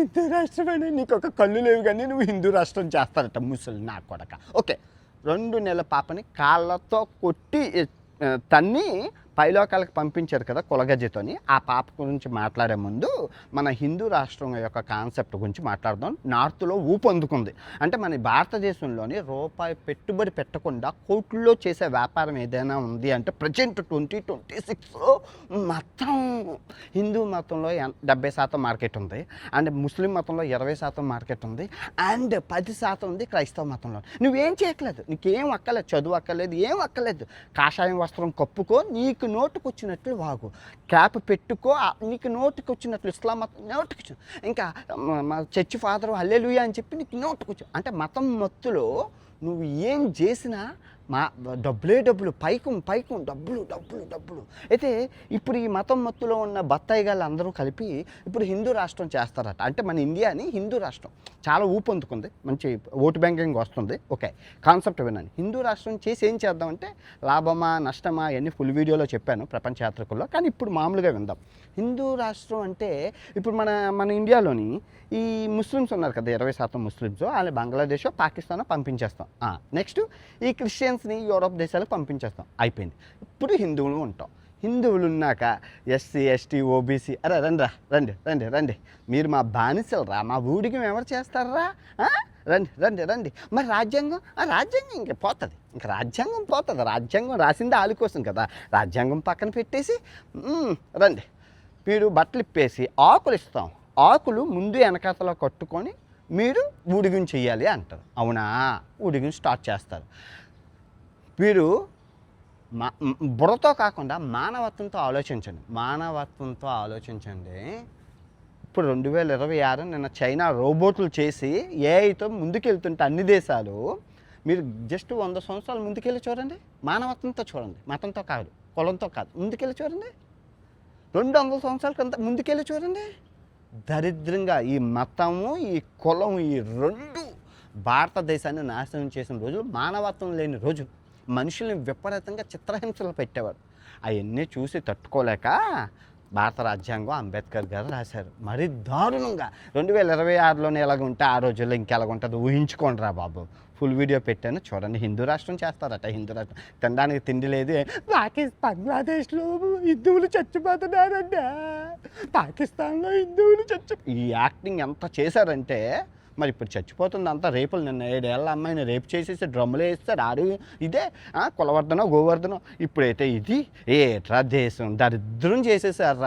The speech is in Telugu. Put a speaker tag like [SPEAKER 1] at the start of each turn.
[SPEAKER 1] హిందూ రాష్ట్రం అని నీకు ఒక కళ్ళు లేవు కానీ నువ్వు హిందూ రాష్ట్రం చేస్తారట ముసలి నా కొడక. ఓకే, 2 నెలల పాపని కాళ్ళతో కొట్టి తన్ని పైలోకాలకు పంపించారు కదా కులగజ్జతోని. ఆ పాప గురించి మాట్లాడే ముందు మన హిందూ రాష్ట్రం యొక్క కాన్సెప్ట్ గురించి మాట్లాడదాం. నార్త్లో ఊపందుకుంది అంటే మన భారతదేశంలోని రూపాయి పెట్టుబడి పెట్టకుండా కోట్లలో చేసే వ్యాపారం ఏదైనా ఉంది అంటే ప్రజెంట్ 2026లో మొత్తం హిందూ మతంలో 70% మార్కెట్ ఉంది, అండ్ ముస్లిం మతంలో 20% మార్కెట్ ఉంది, అండ్ 10% ఉంది క్రైస్తవ మతంలో. నువ్వేం చేయట్లేదు, నీకేం అక్కర్లేదు, చదువు అక్కర్లేదు, ఏం అక్కర్లేదు. కాషాయం వస్త్రం కప్పుకో, నీకు నోటుకు వచ్చినట్లు వాగు, క్యాప్ పెట్టుకో, నీకు నోటుకు వచ్చినట్లు ఇస్లాం మతం నోటుకు, ఇంకా చర్చి ఫాదరు హల్లెలూయా అని చెప్పి నీకు నోటుకు అంటే మతం మత్తులో నువ్వు ఏం చేసినా డబ్బులే డబ్బులు, పైకం డబ్బులు. అయితే ఇప్పుడు ఈ మతం మత్తులో ఉన్న బత్తాయి గాళ్ళు అందరూ కలిపి ఇప్పుడు హిందూ రాష్ట్రం చేస్తారట. అంటే మన ఇండియాని హిందూ రాష్ట్రం చాలా ఊపందుకుంది, మంచి ఓటు బ్యాంకింగ్ వస్తుంది. ఓకే, కాన్సెప్ట్ విన్నాను. హిందూ రాష్ట్రం చేసి ఏం చేద్దామంటే లాభమా నష్టమా అవన్నీ ఫుల్ వీడియోలో చెప్పాను ప్రపంచ యాత్రికుల్లో, కానీ ఇప్పుడు మామూలుగా విందాం. హిందూ రాష్ట్రం అంటే ఇప్పుడు మన ఇండియాలోని ఈ ముస్లిమ్స్ ఉన్నారు కదా, 20% ముస్లిమ్స్, వాళ్ళు బంగ్లాదేశ్ పాకిస్తాన్ పంపించేస్తాం. నెక్స్ట్ ఈ క్రిస్టియన్స్ని యూరోప్ దేశాలకు పంపించేస్తాం, అయిపోయింది. ఇప్పుడు హిందువులు ఉంటాం. హిందువులు ఉన్నాక ఎస్సీ ఎస్టీ ఓబీసీ, అరే రండి మీరు మా బానిసలు రా, మా ఊడికి ఎవరు చేస్తారా, రండి. మరి రాజ్యాంగం ఇంక పోతుంది, రాజ్యాంగం రాసింది వాళ్ళ కోసం కదా, రాజ్యాంగం పక్కన పెట్టేసి రండి మీరు బట్టలు ఇప్పేసి ఆకులు ఇస్తాం, ఆకులు ముందు వెనకాతలో కట్టుకొని మీరు ఊడిగం చెయ్యాలి అంటారు. అవునా, ఊడిగం స్టార్ట్ చేస్తారు. వీరు బుర్రతో కాకుండా మానవత్వంతో ఆలోచించండి. ఇప్పుడు 2026 నిన్న చైనా రోబోట్లు చేసి ఏఐతో ముందుకెళ్తుంటే అన్ని దేశాలు, మీరు జస్ట్ 100 సంవత్సరాలు ముందుకెళ్ళి చూడండి, మానవత్వంతో చూడండి, మతంతో కాదు, కులంతో కాదు, ముందుకెళ్ళి చూడండి. 200 సంవత్సరాల క్రితం ముందుకెళ్ళి చూడండి. దరిద్రంగా ఈ మతము ఈ కులం ఈ రెండు భారతదేశాన్ని నాశనం చేసిన రోజులు, మానవత్వం లేని రోజు, మనుషుల్ని విపరీతంగా చిత్రహింసలు పెట్టేవారు. అవన్నీ చూసి తట్టుకోలేక భారత రాజ్యాంగం అంబేద్కర్ గారు రాశారు. మరి దారుణంగా 2026లోనే ఎలాగుంటే ఆ రోజుల్లో ఇంకెలాగుంటుంది ఊహించుకోండి రా బాబు. ఫుల్ వీడియో పెట్టాను చూడండి. హిందూ రాష్ట్రం చేస్తారట. హిందూ రాష్ట్రం తినడానికి తిండి లేదు. బంగ్లాదేశ్లో హిందువులు చచ్చిపోతున్నారంట, పాకిస్తాన్లో హిందువులు ఈ యాక్టింగ్ ఎంత చేశారంటే మరి ఇప్పుడు చచ్చిపోతుంది అంతా. రేపులు నిన్న 7 ఏళ్ళ అమ్మాయిని రేపు చేసేసి డ్రమ్ములు వేస్తారు. ఆడు ఇదే కులవర్ధనో గోవర్ధనో. ఇప్పుడైతే ఇది ఏట్రా దేశం దరిద్రం చేసేసారు.